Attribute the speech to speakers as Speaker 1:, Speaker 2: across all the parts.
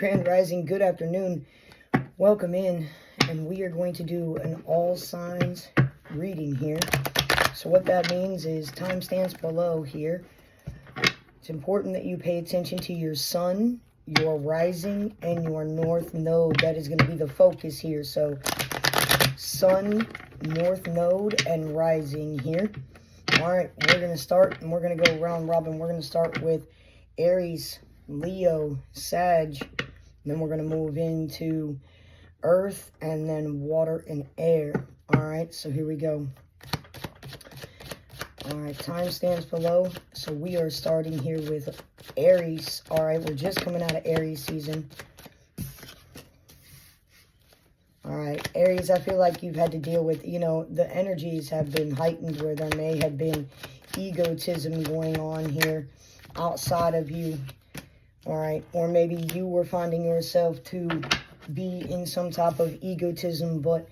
Speaker 1: Grand Rising, good afternoon. Welcome in, and we are going to do an all signs reading here. So what that means is timestamps below here. It's important that you pay attention to your sun, your rising, and your north node. That is going to be the focus here. So sun, north node, and rising here. All right, we're going to start, and we're going to go round robin. We're going to start with Aries, Leo, Sag. Then we're going to move into earth and then water and air. All right, so here we go. All right, timestamps below. So we are starting here with Aries. All right, we're just coming out of Aries season. All right, Aries, I feel like you've had to deal with, the energies have been heightened where there may have been egotism going on here outside of you. All right, or maybe you were finding yourself to be in some type of egotism, but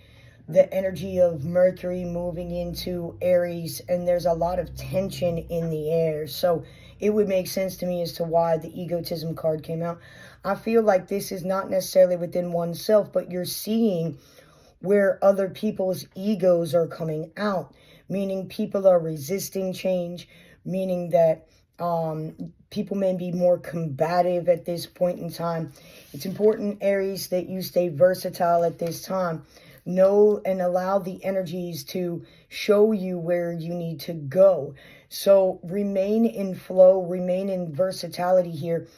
Speaker 1: the energy of Mercury moving into Aries, and there's a lot of tension in the air. So it would make sense to me as to why the egotism card came out. I feel like this is not necessarily within oneself, but you're seeing where other people's egos are coming out, meaning people are resisting change, meaning that people may be more combative at this point in time. It's important, Aries, that you stay versatile at this time. Know and allow the energies to show you where you need to go. So remain in flow, remain in versatility here.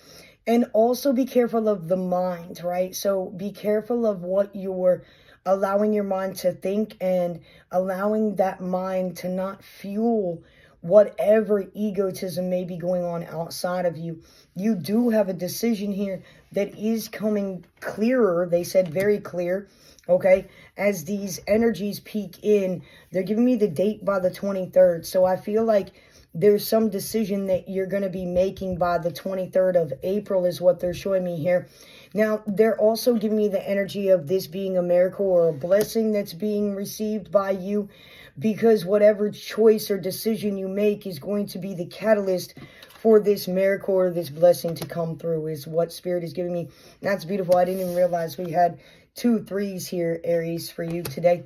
Speaker 1: And also be careful of the mind, right? So be careful of what you're allowing your mind to think and allowing that mind to not fuel whatever egotism may be going on outside of you. You do have a decision here that is coming clearer. They said very clear, okay? As these energies peak in, they're giving me the date by the 23rd. So I feel like there's some decision that you're going to be making by the 23rd of April is what they're showing me here. Now, they're also giving me the energy of this being a miracle or a blessing that's being received by you, because whatever choice or decision you make is going to be the catalyst for this miracle or this blessing to come through is what Spirit is giving me. That's beautiful. I didn't even realize we had 2 3s here, Aries, for you today.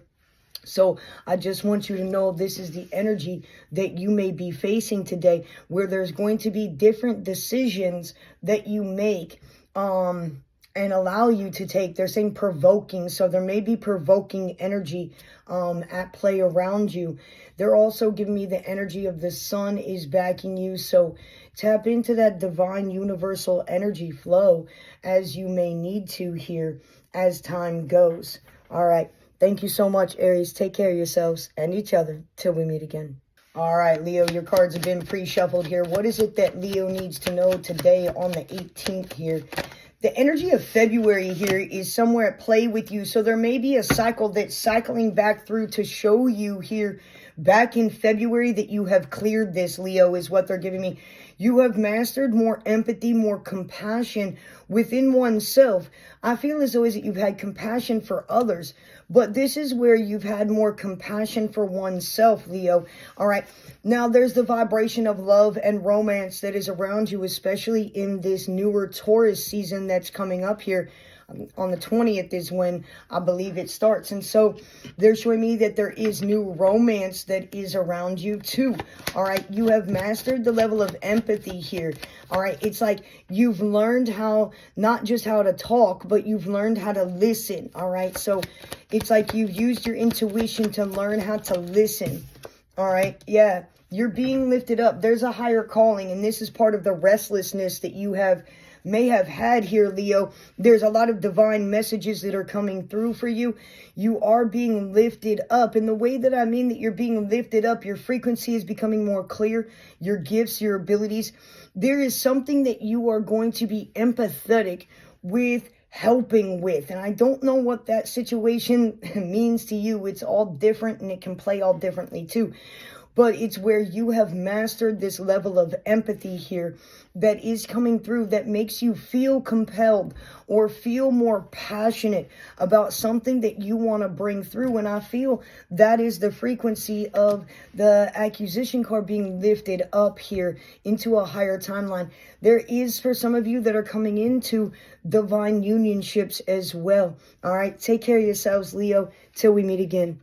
Speaker 1: So I just want you to know this is the energy that you may be facing today, where there's going to be different decisions that you make and allow you to take. They're saying provoking, so there may be provoking energy at play around you. They're also giving me the energy of the sun is backing you, so tap into that divine universal energy flow as you may need to here as time goes. All right. Thank you so much, Aries. Take care of yourselves and each other till we meet again. All right, Leo, your cards have been pre-shuffled here. What is it that Leo needs to know today on the 18th here? The energy of February here is somewhere at play with you. So there may be a cycle that's cycling back through to show you here back in February that you have cleared this, Leo, is what they're giving me. You have mastered more empathy, more compassion within oneself. I feel as though you've had compassion for others, but this is where you've had more compassion for oneself, Leo. All right. Now there's the vibration of love and romance that is around you, especially in this newer Taurus season that's coming up here. On the 20th is when I believe it starts. And so they're showing me that there is new romance that is around you too. All right. You have mastered the level of empathy here. All right. It's like you've learned how, not just how to talk, but you've learned how to listen. All right. So it's like you've used your intuition to learn how to listen. All right. Yeah. You're being lifted up. There's a higher calling, and this is part of the restlessness that you may have had here, Leo. There's a lot of divine messages that are coming through for you. You are being lifted up. And the way that I mean that you're being lifted up, your frequency is becoming more clear, your gifts, your abilities. There is something that you are going to be empathetic with, helping with. And I don't know what that situation means to you. It's all different, and it can play all differently too. but it's where you have mastered this level of empathy here that is coming through, that makes you feel compelled or feel more passionate about something that you want to bring through. And I feel that is the frequency of the acquisition card being lifted up here into a higher timeline. There is, for some of you that are coming into divine unionships as well. All right, take care of yourselves, Leo, till we meet again.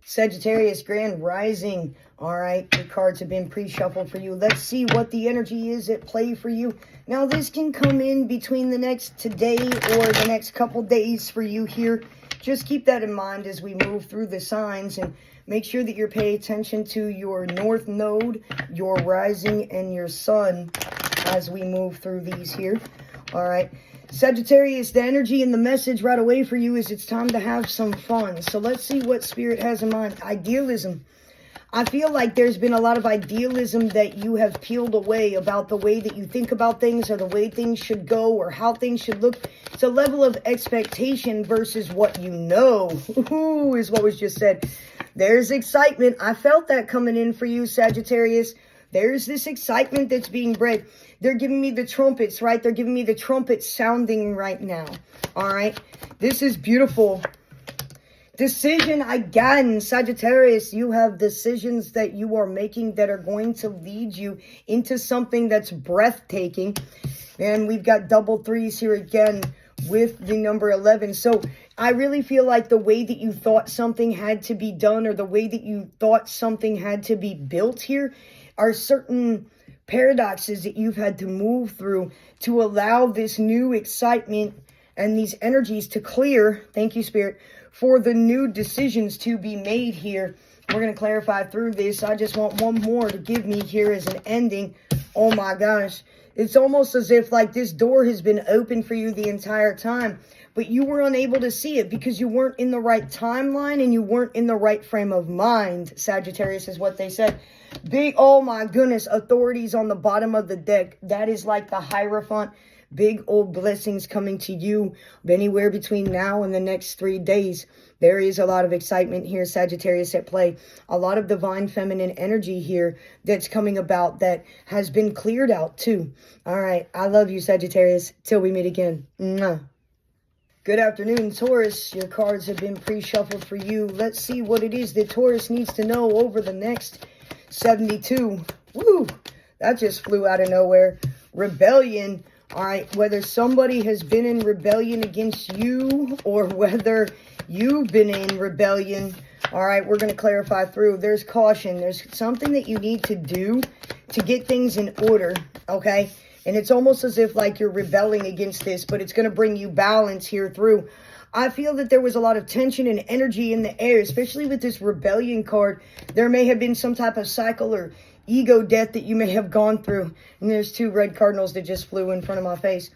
Speaker 1: Sagittarius, Grand Rising. All right, the cards have been pre-shuffled for you. Let's see what the energy is at play for you. Now, this can come in between the next today or the next couple days for you here. Just keep that in mind as we move through the signs, and make sure that you're paying attention to your North Node, your Rising, and your Sun as we move through these here. All right. Sagittarius, the energy and the message right away for you is it's time to have some fun. So let's see what Spirit has in mind. Idealism. I feel like there's been a lot of idealism that you have peeled away about the way that you think about things, or the way things should go, or how things should look. It's a level of expectation versus what you know. Ooh, is what was just said. There's excitement. I felt that coming in for you, Sagittarius. There's this excitement that's being bred. They're giving me the trumpets, right? They're giving me the trumpets sounding right now. All right. This is beautiful. Decision again, Sagittarius. You have decisions that you are making that are going to lead you into something that's breathtaking. And we've got double threes here again with the number 11. So I really feel like the way that you thought something had to be done, or the way that you thought something had to be built here, are certain paradoxes that you've had to move through to allow this new excitement and these energies to clear. Thank you, Spirit, for the new decisions to be made here. We're going to clarify through this. I just want one more to give me here as an ending. Oh my gosh. It's almost as if like this door has been open for you the entire time, but you were unable to see it because you weren't in the right timeline and you weren't in the right frame of mind. Sagittarius is what they said. Big, oh my goodness, authorities on the bottom of the deck. That is like the Hierophant. Big old blessings coming to you anywhere between now and the next 3 days. There is a lot of excitement here, Sagittarius, at play. A lot of divine feminine energy here that's coming about that has been cleared out too. All right. I love you, Sagittarius. Till we meet again. Mwah. Good afternoon, Taurus. Your cards have been pre-shuffled for you. Let's see what it is that Taurus needs to know over the next 72. Woo! That just flew out of nowhere. Rebellion. All right, whether somebody has been in rebellion against you or whether you've been in rebellion. All right, we're going to clarify through. There's caution. There's something that you need to do to get things in order, okay? And it's almost as if like you're rebelling against this, but it's going to bring you balance here through. I feel that there was a lot of tension and energy in the air, especially with this rebellion card. There may have been some type of cycle or ego death that you may have gone through. And there's 2 red cardinals that just flew in front of my face.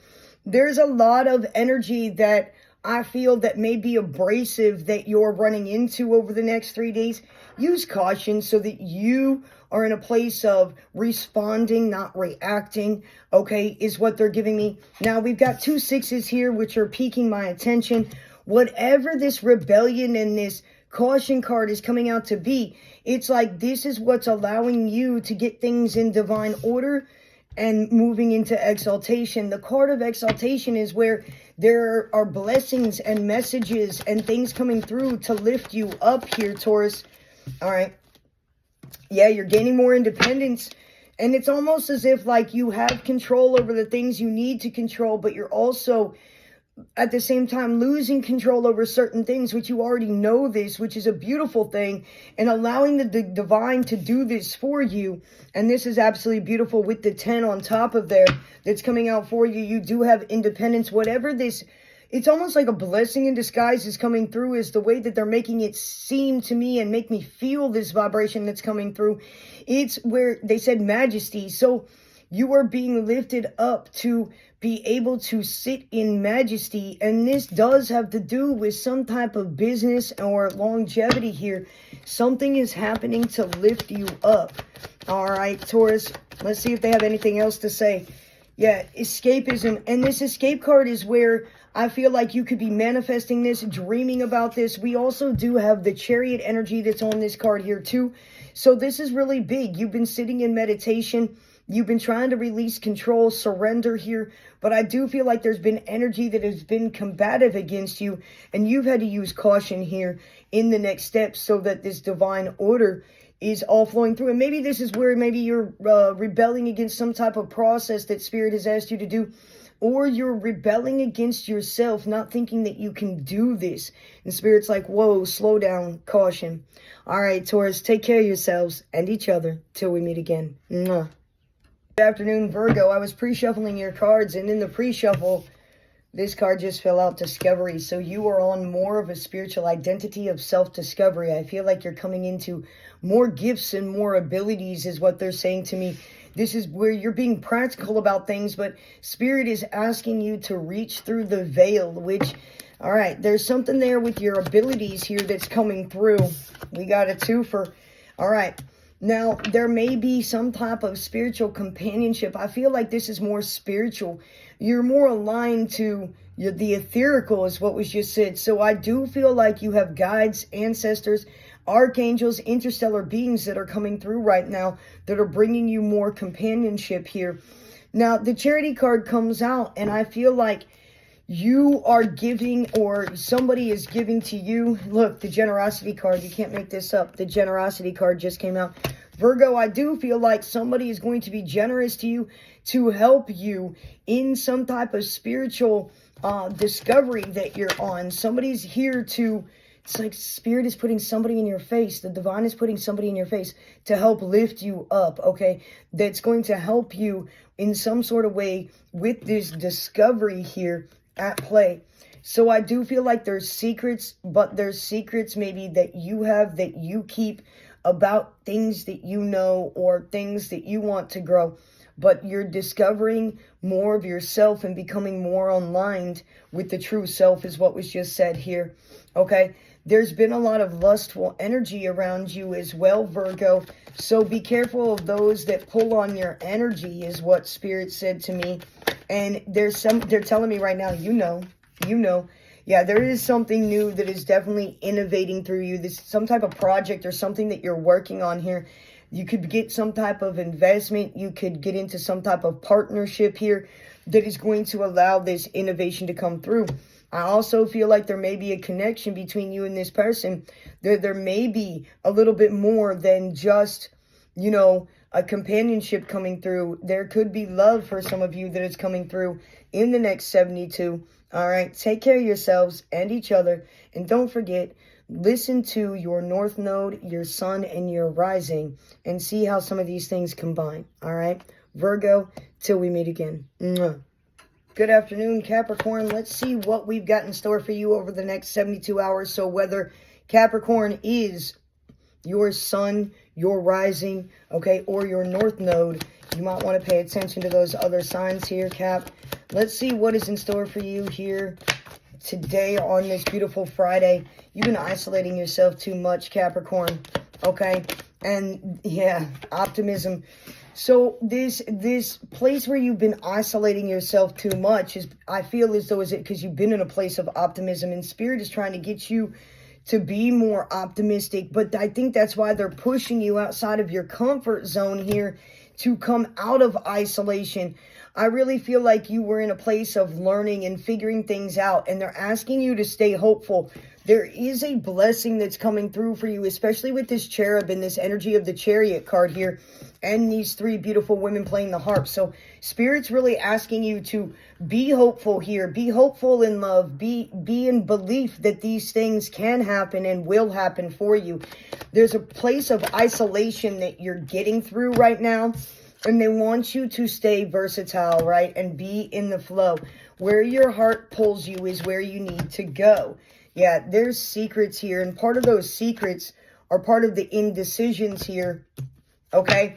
Speaker 1: There's a lot of energy that I feel that may be abrasive that you're running into over the next 3 days. Use caution so that you are in a place of responding, not reacting, okay, is what they're giving me. Now, we've got 2 6s here, which are piquing my attention. Whatever this rebellion and this caution card is coming out to be, it's like this is what's allowing you to get things in divine order and moving into exaltation. The card of exaltation is where there are blessings and messages and things coming through to lift you up here, Taurus. All right. Yeah, you're gaining more independence. And it's almost as if like you have control over the things you need to control, but you're also at the same time losing control over certain things, which you already know this, which is a beautiful thing, and allowing the divine to do this for you. And this is absolutely beautiful with the 10 on top of there that's coming out for you. You do have independence. Whatever this, it's almost like a blessing in disguise is coming through, is the way that they're making it seem to me and make me feel this vibration that's coming through. It's where they said majesty. So you are being lifted up to be able to sit in majesty. And this does have to do with some type of business or longevity here. Something is happening to lift you up. All right, Taurus, let's see if they have anything else to say. Yeah, escapism. And this escape card is where I feel like you could be manifesting this, dreaming about this. We also do have the Chariot energy that's on this card here too. So this is really big. You've been sitting in meditation. You've been trying to release control, surrender here. But I do feel like there's been energy that has been combative against you. And you've had to use caution here in the next steps so that this divine order is all flowing through. And maybe this is where maybe you're rebelling against some type of process that Spirit has asked you to do. Or you're rebelling against yourself, not thinking that you can do this. And Spirit's like, whoa, slow down, caution. All right, Taurus, take care of yourselves and each other till we meet again. Mwah. Good afternoon, Virgo. I was pre-shuffling your cards, and in the pre-shuffle, this card just fell out, Discovery. So you are on more of a spiritual identity of self-discovery. I feel like you're coming into more gifts and more abilities is what they're saying to me. This is where you're being practical about things, but Spirit is asking you to reach through the veil, which, all right, there's something there with your abilities here that's coming through. We got a twofer. All right. Now, there may be some type of spiritual companionship. I feel like this is more spiritual. You're more aligned to the etherical is what was just said. So I do feel like you have guides, ancestors, archangels, interstellar beings that are coming through right now that are bringing you more companionship here. Now, the Charity card comes out, and I feel like you are giving, or somebody is giving to you. Look, the Generosity card, you can't make this up. The Generosity card just came out. Virgo, I do feel like somebody is going to be generous to you to help you in some type of spiritual discovery that you're on. Somebody's here to, it's like Spirit is putting somebody in your face. The divine is putting somebody in your face to help lift you up, okay? That's going to help you in some sort of way with this discovery here at play. So I do feel like there's secrets, but there's secrets maybe that you have that you keep about things that you know or things that you want to grow. But you're discovering more of yourself and becoming more aligned with the true self is what was just said here. Okay, there's been a lot of lustful energy around you as well, Virgo. So be careful of those that pull on your energy is what Spirit said to me. And they're telling me right now, you know. Yeah, there is something new that is definitely innovating through you. This some type of project or something that you're working on here. You could get some type of investment. You could get into some type of partnership here that is going to allow this innovation to come through. I also feel like there may be a connection between you and this person. There may be a little bit more than just, you know, a companionship coming through. There could be love for some of you that is coming through in the next 72. All right, take care of yourselves and each other. And don't forget, listen to your North Node, your Sun, and your Rising, and see how some of these things combine. All right, Virgo, till we meet again. Mwah. Good afternoon, Capricorn. Let's see what we've got in store for you over the next 72 hours. So whether Capricorn is your Sun, your Rising, okay, or your North Node, you might want to pay attention to those other signs here, Cap. Let's see what is in store for you here today on this beautiful Friday. You've been isolating yourself too much, Capricorn, okay? And yeah, optimism. So this place where you've been isolating yourself too much is, I feel as though, is it because you've been in a place of optimism, and Spirit is trying to get you to be more optimistic. But I think that's why they're pushing you outside of your comfort zone here to come out of isolation. I really feel like you were in a place of learning and figuring things out, and they're asking you to stay hopeful. There is a blessing that's coming through for you, especially with this cherub and this energy of the Chariot card here, and these three beautiful women playing the harp. So Spirit's really asking you to be hopeful here. Be hopeful in love. Be in belief that these things can happen and will happen for you. There's a place of isolation that you're getting through right now, and they want you to stay versatile, right? And be in the flow. Where your heart pulls you is where you need to go. Yeah, there's secrets here, and part of those secrets are part of the indecisions here, okay,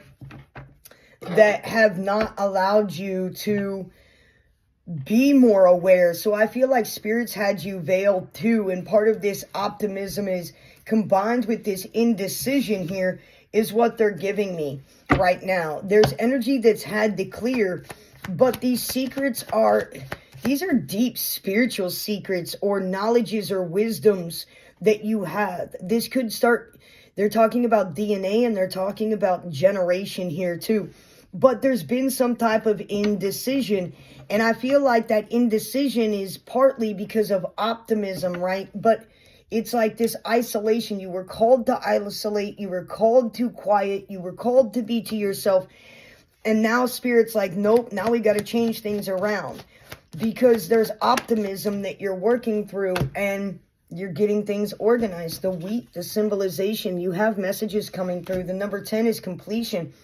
Speaker 1: that have not allowed you to be more aware. So I feel like Spirit's had you veiled too, and part of this optimism is combined with this indecision here is what they're giving me right now. There's energy that's had to clear But these secrets these are deep spiritual secrets or knowledges or wisdoms that you have. This could start, they're talking about DNA and they're talking about generation here too. But there's been some type of indecision. And I feel like that indecision is partly because of optimism, right? But it's like this isolation. You were called to isolate. You were called to quiet. You were called to be to yourself. And now Spirit's like, nope, now we got to change things around. Because there's optimism that you're working through and you're getting things organized. The wheat, the symbolization, you have messages coming through. The number 10 is completion.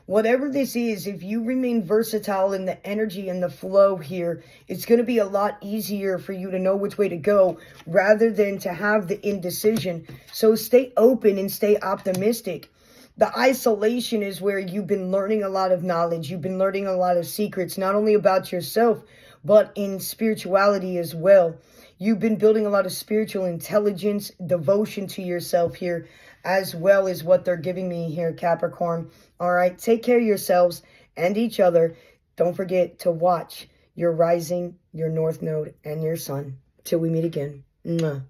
Speaker 1: Whatever this is, if you remain versatile in the energy and the flow here, it's going to be a lot easier for you to know which way to go rather than to have the indecision. So stay open and stay optimistic. The isolation is where you've been learning a lot of knowledge. You've been learning a lot of secrets, not only about yourself, but in spirituality as well. You've been building a lot of spiritual intelligence, devotion to yourself here, as well as what they're giving me here, Capricorn. All right, take care of yourselves and each other. Don't forget to watch your rising, your north node, and your sun. Till we meet again. Mwah.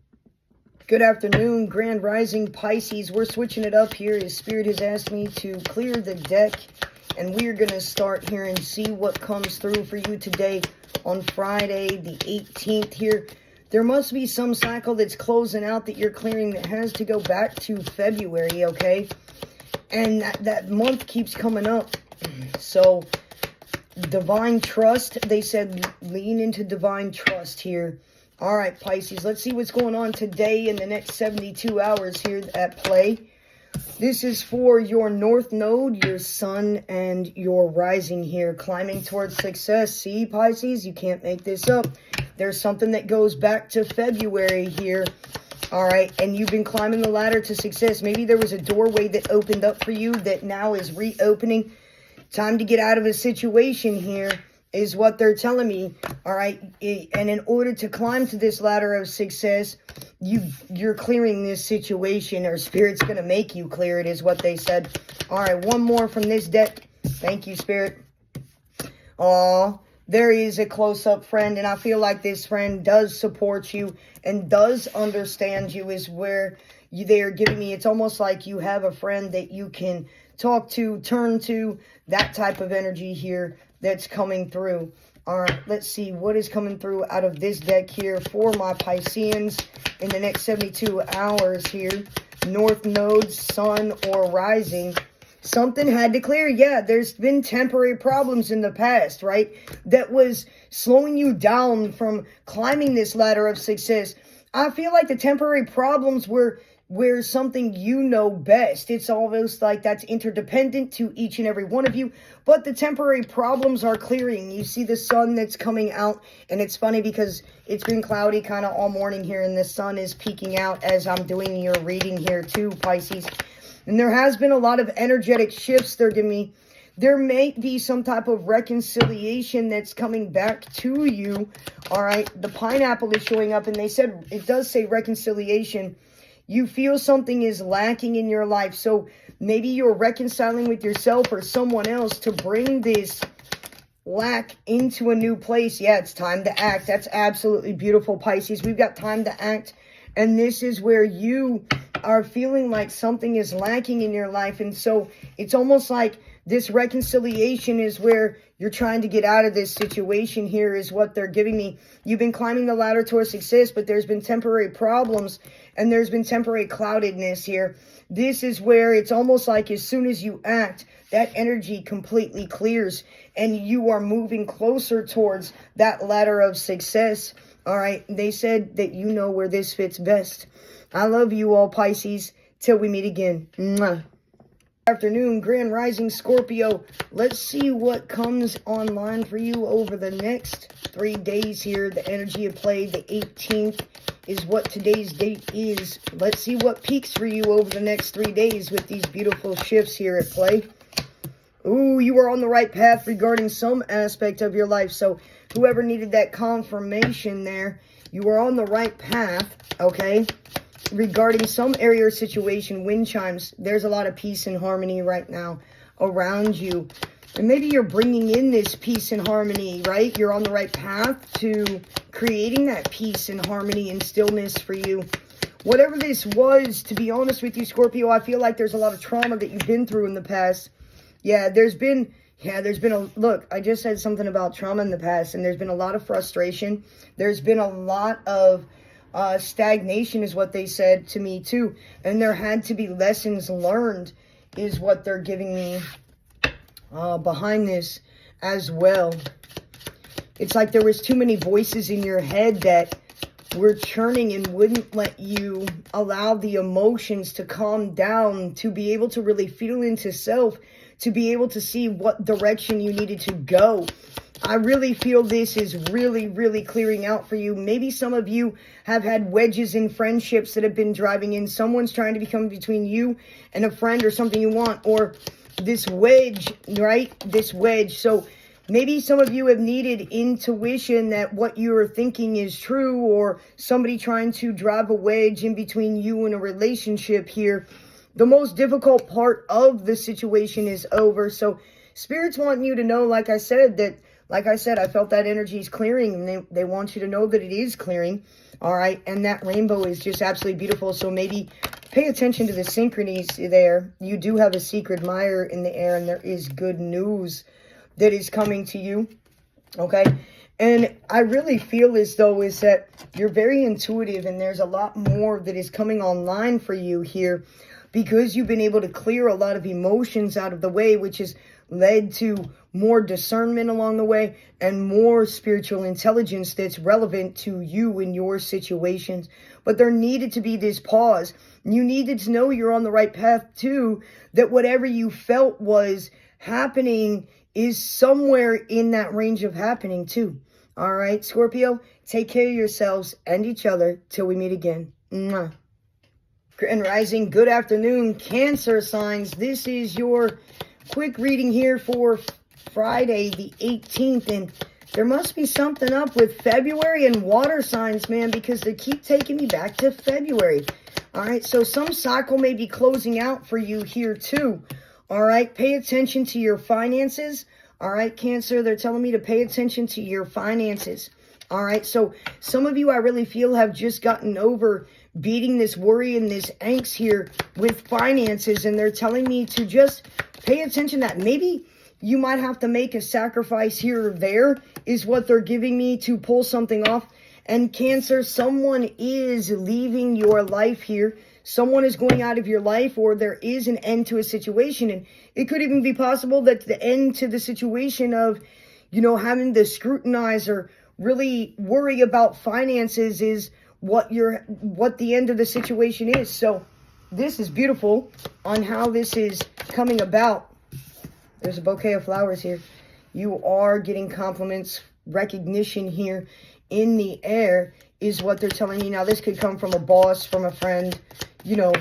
Speaker 1: Good afternoon, Grand Rising Pisces. We're switching it up here as Spirit has asked me to clear the deck. And we're going to start here and see what comes through for you today on Friday, the 18th here. There must be some cycle that's closing out that you're clearing that has to go back to February, okay? And that month keeps coming up. So, divine trust, they said lean into divine trust here. All right, Pisces, let's see what's going on today in the next 72 hours here at play. This is for your north node, your sun, and your rising here, climbing towards success. See, Pisces, you can't make this up. There's something that goes back to February here. All right, and you've been climbing the ladder to success. Maybe there was a doorway that opened up for you that now is reopening. Time to get out of a situation here is what they're telling me. All right, and in order to climb to this ladder of success, you're clearing this situation, or Spirit's going to make you clear it, is what they said. All right, one more from this deck. Thank you, Spirit. Aw, there is a close-up friend, and I feel like this friend does support you and does understand you, is where they're giving me. It's almost like you have a friend that you can talk to, turn to, that type of energy here that's coming through. All right, let's see what is coming through out of this deck here for my Pisceans in the next 72 hours here. North node, sun, or rising. Something had to clear. Yeah, there's been temporary problems in the past, right? That was slowing you down from climbing this ladder of success. I feel like the temporary problems were where something you know best. It's almost like that's interdependent to each and every one of you. But the temporary problems are clearing. You see the sun that's coming out. And it's funny because it's been cloudy kind of all morning here. And the sun is peeking out as I'm doing your reading here too, Pisces. And there has been a lot of energetic shifts they're giving me. There may be some type of reconciliation that's coming back to you. All right. The pineapple is showing up. And they said, it does say reconciliation. You feel something is lacking in your life. So maybe you're reconciling with yourself or someone else to bring this lack into a new place. Yeah, it's time to act. That's absolutely beautiful, Pisces. We've got time to act. And this is where you are feeling like something is lacking in your life. And so it's almost like this reconciliation is where you're trying to get out of this situation here, is what they're giving me. You've been climbing the ladder towards success, but there's been temporary problems and there's been temporary cloudedness here. This is where it's almost like as soon as you act, that energy completely clears and you are moving closer towards that ladder of success. All right. They said that you know where this fits best. I love you all, Pisces. Till we meet again. Mwah. Afternoon, Grand Rising Scorpio. Let's see what comes online for you over the next 3 days here. The energy of play, the 18th is what today's date is. Let's see what peaks for you over the next 3 days with these beautiful shifts here at play. Ooh, you are on the right path regarding some aspect of your life. So whoever needed that confirmation there, you are on the right path, okay? Regarding some area or situation, wind chimes, there's a lot of peace and harmony right now around you. And maybe you're bringing in this peace and harmony, right? You're on the right path to creating that peace and harmony and stillness for you. Whatever this was, to be honest with you, Scorpio, I feel like there's a lot of trauma that you've been through in the past. Yeah, there's been look, I just said something about trauma in the past, and there's been a lot of frustration. There's been a lot of stagnation is what they said to me too. And there had to be lessons learned is what they're giving me behind this as well. It's like there was too many voices in your head that were churning and wouldn't let you allow the emotions to calm down, to be able to really feel into self, to be able to see what direction you needed to go. I really feel this is really, really clearing out for you. Maybe some of you have had wedges in friendships that have been driving in. Someone's trying to become between you and a friend or something you want, or this wedge, right? This wedge. So maybe some of you have needed intuition that what you're thinking is true, or somebody trying to drive a wedge in between you and a relationship here. The most difficult part of the situation is over. So Spirit's wanting you to know, like I said, I felt that energy is clearing, and they want you to know that it is clearing. All right. And that rainbow is just absolutely beautiful. So maybe pay attention to the synchronies there. You do have a secret admirer in the air, and there is good news that is coming to you. Okay. And I really feel as though is that you're very intuitive, and there's a lot more that is coming online for you here, because you've been able to clear a lot of emotions out of the way, which has led to more discernment along the way and more spiritual intelligence that's relevant to you in your situations. But there needed to be this pause. You needed to know you're on the right path too, that whatever you felt was happening is somewhere in that range of happening too. All right, Scorpio, take care of yourselves and each other till we meet again. Mwah. And rising, good afternoon, Cancer signs. This is your quick reading here for Friday the 18th, and there must be something up with February and water signs, man, because they keep taking me back to February. All right, so some cycle may be closing out for you here too. All right, pay attention to your finances. All right, Cancer, they're telling me to pay attention to your finances. All right, so some of you I really feel have just gotten over beating this worry and this angst here with finances, and they're telling me to just pay attention to that. Maybe you might have to make a sacrifice here or there is what they're giving me to pull something off. And Cancer, someone is leaving your life here. Someone is going out of your life, or there is an end to a situation. And it could even be possible that the end to the situation of, you know, having to scrutinize or really worry about finances is what the end of the situation is. So this is beautiful on how this is coming about. There's a bouquet of flowers here. You are getting compliments, recognition here in the air is what they're telling you. Now, this could come from a boss, from a friend, you know,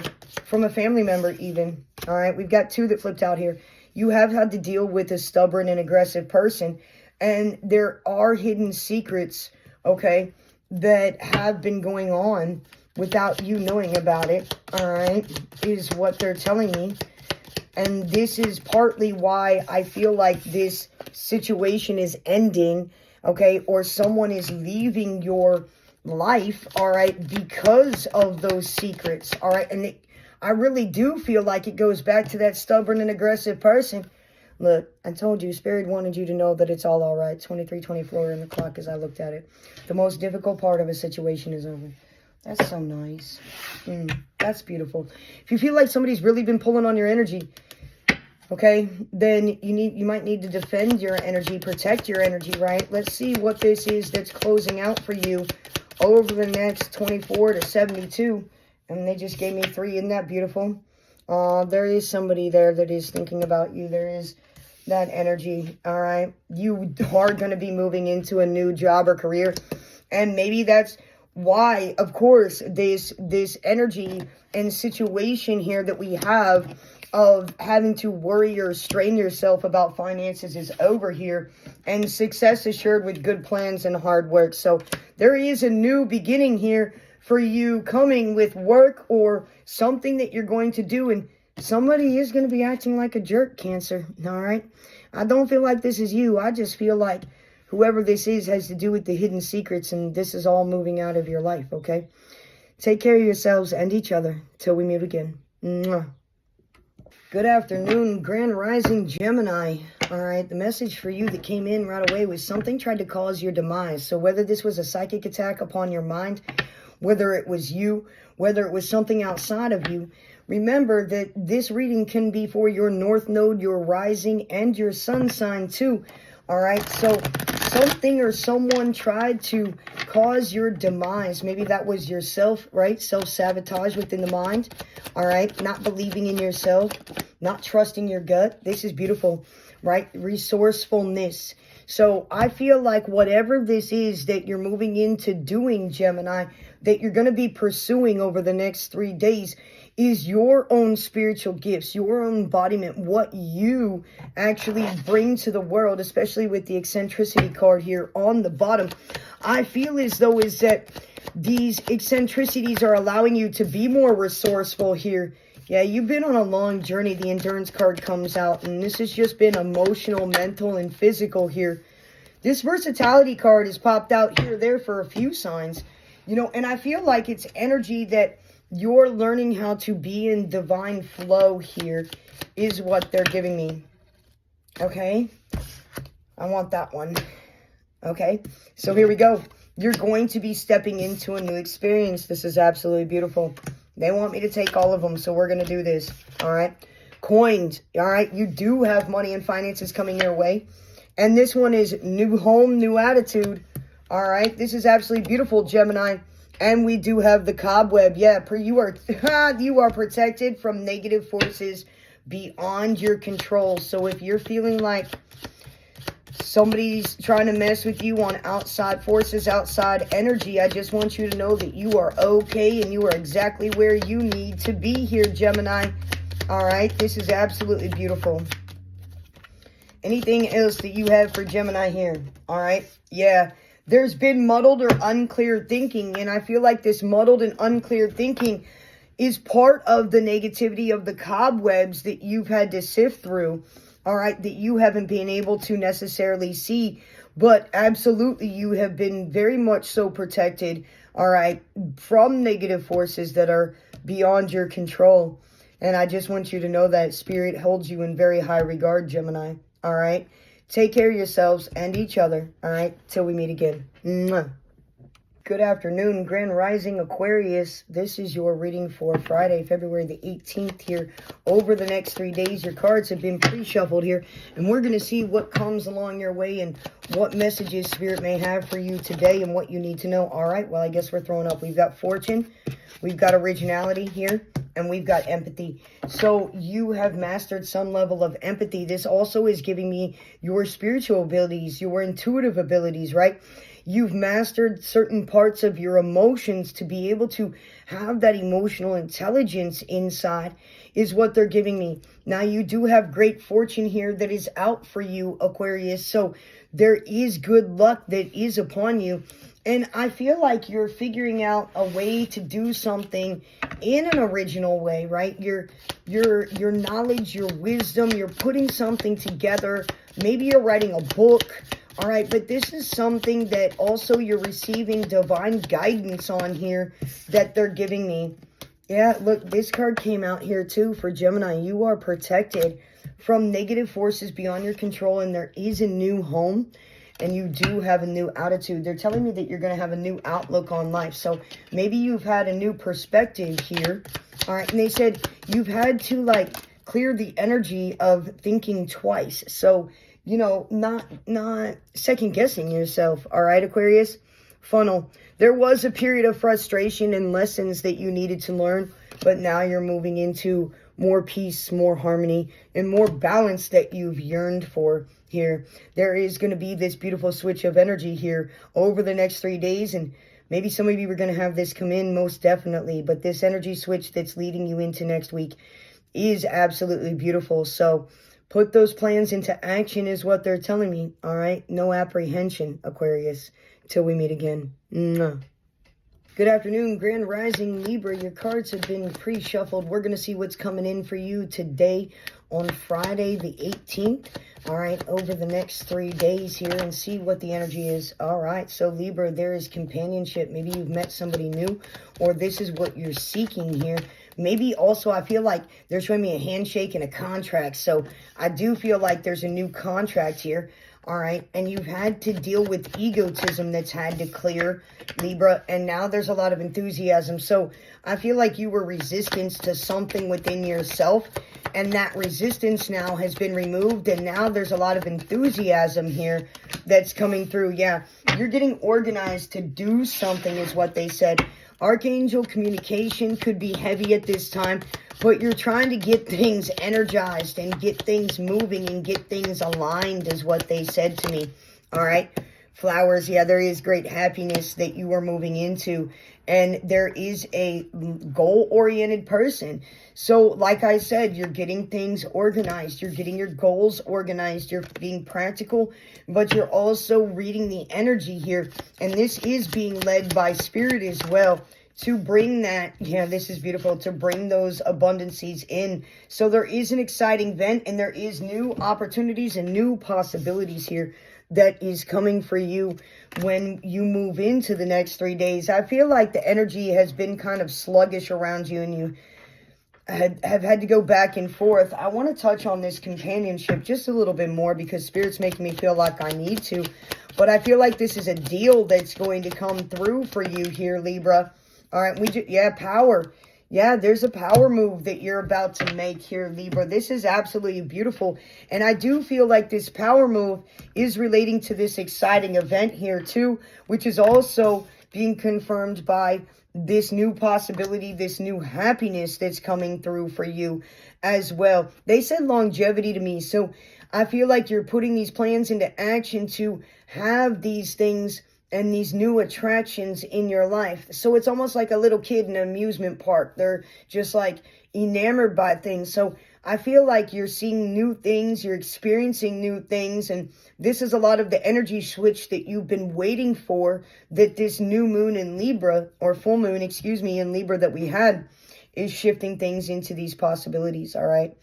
Speaker 1: from a family member even. All right, we've got two that flipped out here. You have had to deal with a stubborn and aggressive person, and there are hidden secrets, okay, that have been going on without you knowing about it, all right, is what they're telling me. And this is partly why I feel like this situation is ending, okay, or someone is leaving your life, all right, because of those secrets, all right. And I really do feel like it goes back to that stubborn and aggressive person. Look, I told you, Spirit wanted you to know that it's all right. 23:24 in the clock as I looked at it. The most difficult part of a situation is over. That's so nice. That's beautiful. If you feel like somebody's really been pulling on your energy, okay, then you might need to defend your energy, protect your energy, right? Let's see what this is that's closing out for you over the next 24 to 72. And they just gave me 3. Isn't that beautiful? There is somebody there that is thinking about you. There is that energy, all right? You are going to be moving into a new job or career. And maybe that's why, of course, this energy and situation here that we have of having to worry or strain yourself about finances is over here, and success assured with good plans and hard work. So there is a new beginning here for you coming with work or something that you're going to do, and somebody is going to be acting like a jerk, Cancer, all right? I don't feel like this is you. I just feel like whoever this is has to do with the hidden secrets, and this is all moving out of your life, okay? Take care of yourselves and each other till we meet again. Mwah. Good afternoon, Grand Rising Gemini. All right, the message for you that came in right away was something tried to cause your demise. So whether this was a psychic attack upon your mind, whether it was you, whether it was something outside of you, remember that this reading can be for your North Node, your rising, and your sun sign too. All right, so something or someone tried to cause your demise. Maybe that was yourself, right? Self-sabotage within the mind. All right, not believing in yourself, not trusting your gut. This is beautiful, right? Resourcefulness. So I feel like whatever this is that you're moving into doing, Gemini, that you're going to be pursuing over the next 3 days is your own spiritual gifts, your own embodiment, what you actually bring to the world, especially with the eccentricity card here on the bottom. I feel as though is that these eccentricities are allowing you to be more resourceful here. Yeah, you've been on a long journey. The endurance card comes out, and this has just been emotional, mental, and physical here. This versatility card has popped out here or there for a few signs, you know, and I feel like it's energy that you're learning how to be in divine flow here is what they're giving me. Okay? I want that one. Okay? So here we go. You're going to be stepping into a new experience. This is absolutely beautiful. They want me to take all of them, so we're going to do this. All right? Coins. All right? You do have money and finances coming your way. And this one is new home, new attitude. All right? This is absolutely beautiful, Gemini. And we do have the cobweb. Yeah, you are protected from negative forces beyond your control. So if you're feeling like somebody's trying to mess with you on outside forces, outside energy, I just want you to know that you are okay and you are exactly where you need to be here, Gemini. All right, this is absolutely beautiful. Anything else that you have for Gemini here? All right, yeah. There's been muddled or unclear thinking, and I feel like this muddled and unclear thinking is part of the negativity of the cobwebs that you've had to sift through, all right, that you haven't been able to necessarily see, but absolutely you have been very much so protected, all right, from negative forces that are beyond your control. And I just want you to know that Spirit holds you in very high regard, Gemini, all right? Take care of yourselves and each other, all right, till we meet again. Mwah. Good afternoon, Grand Rising Aquarius. This is your reading for Friday, February the 18th here. Over the next 3 days, your cards have been pre-shuffled here, and we're going to see what comes along your way and what messages Spirit may have for you today and what you need to know. All right, well, I guess we're throwing up. We've got fortune, we've got originality here, and we've got empathy. So you have mastered some level of empathy. This also is giving me your spiritual abilities, your intuitive abilities, right? You've mastered certain parts of your emotions to be able to have that emotional intelligence inside is what they're giving me. Now, you do have great fortune here that is out for you, Aquarius. So there is good luck that is upon you. And I feel like you're figuring out a way to do something in an original way, right? Your knowledge, your wisdom, you're putting something together. Maybe you're writing a book. All right, but this is something that also you're receiving divine guidance on here that they're giving me. Yeah, look, this card came out here too for Gemini. You are protected from negative forces beyond your control, and there is a new home, and you do have a new attitude. They're telling me that you're going to have a new outlook on life. So maybe you've had a new perspective here. All right, and they said you've had to like clear the energy of thinking twice. So you know, not second guessing yourself. All right, Aquarius? Funnel. There was a period of frustration and lessons that you needed to learn, but now you're moving into more peace, more harmony, and more balance that you've yearned for here. There is going to be this beautiful switch of energy here over the next 3 days, and maybe some of you are going to have this come in most definitely, but this energy switch that's leading you into next week is absolutely beautiful. So put those plans into action is what they're telling me, all right? No apprehension, Aquarius, till we meet again. Mwah. Good afternoon, Grand Rising Libra. Your cards have been pre-shuffled. We're going to see what's coming in for you today on Friday the 18th. All right, over the next 3 days here and see what the energy is. All right, so Libra, there is companionship. Maybe you've met somebody new, or this is what you're seeking here. Maybe also I feel like they're showing me a handshake and a contract. So I do feel like there's a new contract here. All right, and you've had to deal with egotism that's had to clear, Libra, and now there's a lot of enthusiasm. So I feel like you were resistance to something within yourself, and that resistance now has been removed, and now there's a lot of enthusiasm here that's coming through. Yeah, you're getting organized to do something is what they said. Archangel communication could be heavy at this time, but you're trying to get things energized and get things moving and get things aligned is what they said to me. All right. Flowers. Yeah, there is great happiness that you are moving into. And there is a goal-oriented person. So like I said, you're getting things organized. You're getting your goals organized. You're being practical, but you're also reading the energy here. And this is being led by spirit as well to bring that, yeah, this is beautiful, to bring those abundancies in. So there is an exciting event and there is new opportunities and new possibilities here that is coming for you when you move into the next 3 days. I feel like the energy has been kind of sluggish around you and you have had to go back and forth. I want to touch on this companionship just a little bit more because Spirit's making me feel like I need to. But I feel like this is a deal that's going to come through for you here, Libra. All right, yeah, power. Yeah, there's a power move that you're about to make here, Libra. This is absolutely beautiful. And I do feel like this power move is relating to this exciting event here too, which is also being confirmed by this new possibility, this new happiness that's coming through for you as well. They said longevity to me. So I feel like you're putting these plans into action to have these things and these new attractions in your life. So it's almost like a little kid in an amusement park. They're just like enamored by things. So I feel like you're seeing new things, you're experiencing new things, and this is a lot of the energy switch that you've been waiting for, that this new moon in Libra, or full moon, excuse me, in Libra that we had, is shifting things into these possibilities, all right?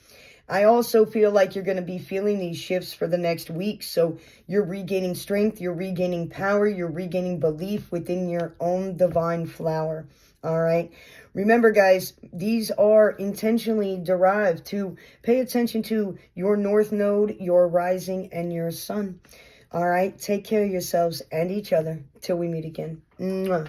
Speaker 1: I also feel like you're going to be feeling these shifts for the next week. So you're regaining strength, you're regaining power, you're regaining belief within your own divine flower. All right. Remember, guys, these are intentionally derived to pay attention to your north node, your rising, and your sun. All right. Take care of yourselves and each other till we meet again. Mwah.